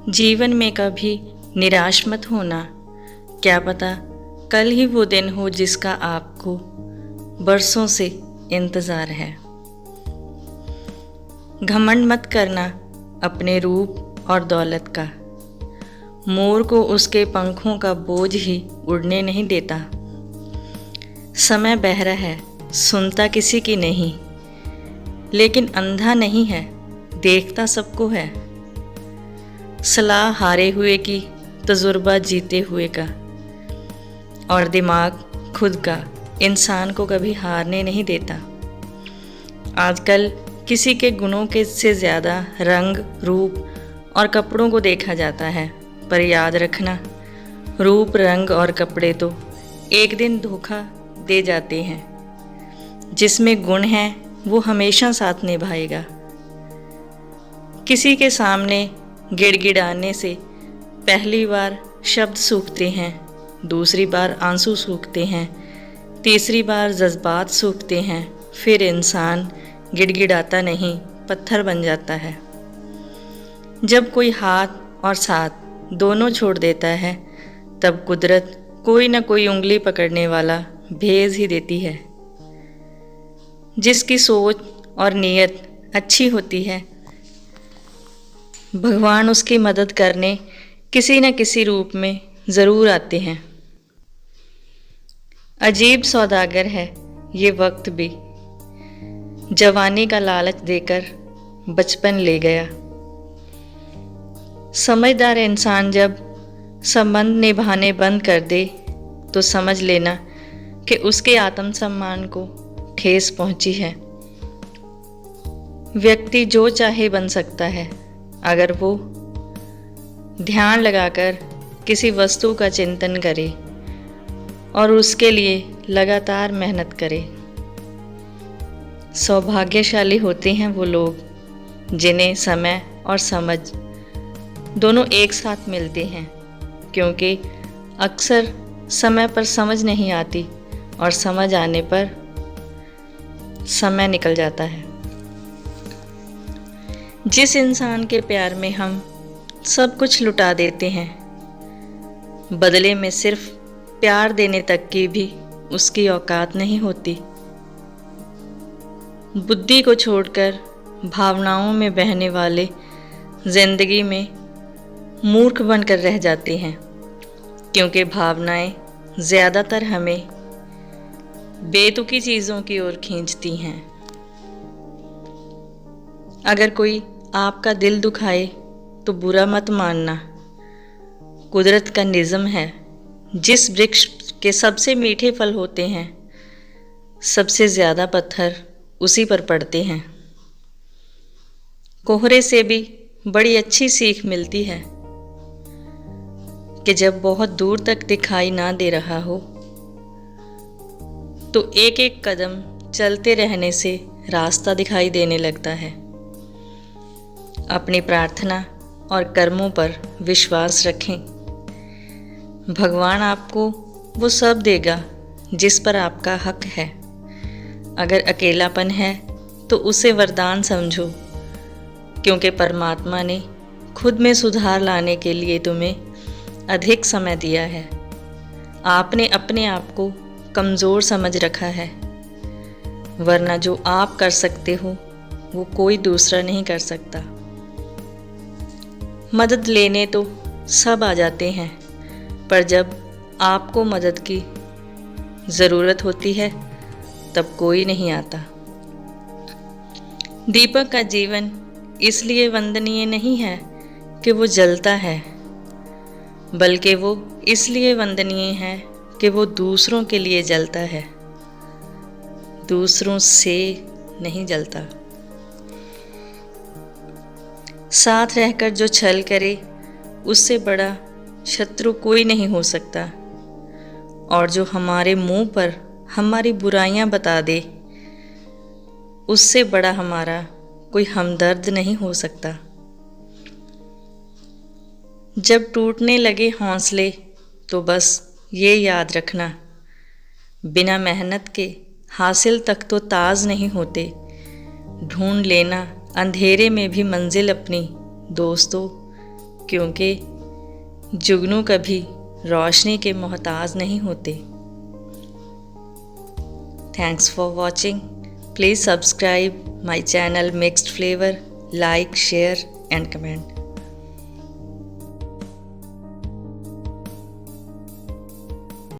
जीवन में कभी निराश मत होना। क्या पता कल ही वो दिन हो जिसका आपको बरसों से इंतज़ार है। घमंड मत करना अपने रूप और दौलत का। मोर को उसके पंखों का बोझ ही उड़ने नहीं देता। समय बहरा है, सुनता किसी की नहीं, लेकिन अंधा नहीं है, देखता सबको है। सलाह हारे हुए की, तजुर्बा जीते हुए का, और दिमाग खुद का इंसान को कभी हारने नहीं देता। आजकल किसी के गुणों के से ज़्यादा रंग, रूप और कपड़ों को देखा जाता है, पर याद रखना, रूप, रंग और कपड़े तो एक दिन धोखा दे जाते हैं। जिसमें गुण है वो हमेशा साथ निभाएगा। किसी के सामने गिड़गिड़ाने से पहली बार शब्द सूखते हैं, दूसरी बार आंसू सूखते हैं, तीसरी बार जज्बात सूखते हैं, फिर इंसान गिड़गिड़ाता नहीं, पत्थर बन जाता है। जब कोई हाथ और साथ दोनों छोड़ देता है, तब कुदरत कोई न कोई उंगली पकड़ने वाला भेज ही देती है। जिसकी सोच और नीयत अच्छी होती है, भगवान उसकी मदद करने किसी न किसी रूप में ज़रूर आते हैं। अजीब सौदागर है ये वक्त भी, जवानी का लालच देकर बचपन ले गया। समझदार इंसान जब संबंध निभाने बंद कर दे तो समझ लेना कि उसके आत्मसम्मान को ठेस पहुंची है। व्यक्ति जो चाहे बन सकता है अगर वो ध्यान लगाकर किसी वस्तु का चिंतन करे और उसके लिए लगातार मेहनत करे। सौभाग्यशाली होते हैं वो लोग जिन्हें समय और समझ दोनों एक साथ मिलते हैं, क्योंकि अक्सर समय पर समझ नहीं आती और समझ आने पर समय निकल जाता है। जिस इंसान के प्यार में हम सब कुछ लुटा देते हैं, बदले में सिर्फ प्यार देने तक की भी उसकी औकात नहीं होती। बुद्धि को छोड़कर भावनाओं में बहने वाले जिंदगी में मूर्ख बनकर रह जाते हैं, क्योंकि भावनाएं ज़्यादातर हमें बेतुकी चीज़ों की ओर खींचती हैं। अगर कोई आपका दिल दुखाए तो बुरा मत मानना। कुदरत का निज़म है, जिस वृक्ष के सबसे मीठे फल होते हैं, सबसे ज़्यादा पत्थर उसी पर पड़ते हैं। कोहरे से भी बड़ी अच्छी सीख मिलती है कि जब बहुत दूर तक दिखाई ना दे रहा हो तो एक एक कदम चलते रहने से रास्ता दिखाई देने लगता है। अपनी प्रार्थना और कर्मों पर विश्वास रखें। भगवान आपको वो सब देगा जिस पर आपका हक है। अगर अकेलापन है तो उसे वरदान समझो, क्योंकि परमात्मा ने खुद में सुधार लाने के लिए तुम्हें अधिक समय दिया है। आपने अपने आप को कमज़ोर समझ रखा है, वरना जो आप कर सकते हो वो कोई दूसरा नहीं कर सकता। मदद लेने तो सब आ जाते हैं, पर जब आपको मदद की ज़रूरत होती है तब कोई नहीं आता। दीपक का जीवन इसलिए वंदनीय नहीं है कि वो जलता है, बल्कि वो इसलिए वंदनीय है कि वो दूसरों के लिए जलता है, दूसरों से नहीं जलता। साथ रहकर जो छल करे उससे बड़ा शत्रु कोई नहीं हो सकता, और जो हमारे मुंह पर हमारी बुराइयां बता दे उससे बड़ा हमारा कोई हमदर्द नहीं हो सकता। जब टूटने लगे हौसले तो बस ये याद रखना, बिना मेहनत के हासिल तक तो ताज नहीं होते। ढूंढ लेना अंधेरे में भी मंजिल अपनी दोस्तों, क्योंकि जुगनू कभी रोशनी के मोहताज नहीं होते। Thanks for watching. Please subscribe my channel mixed flavour, like, share and comment.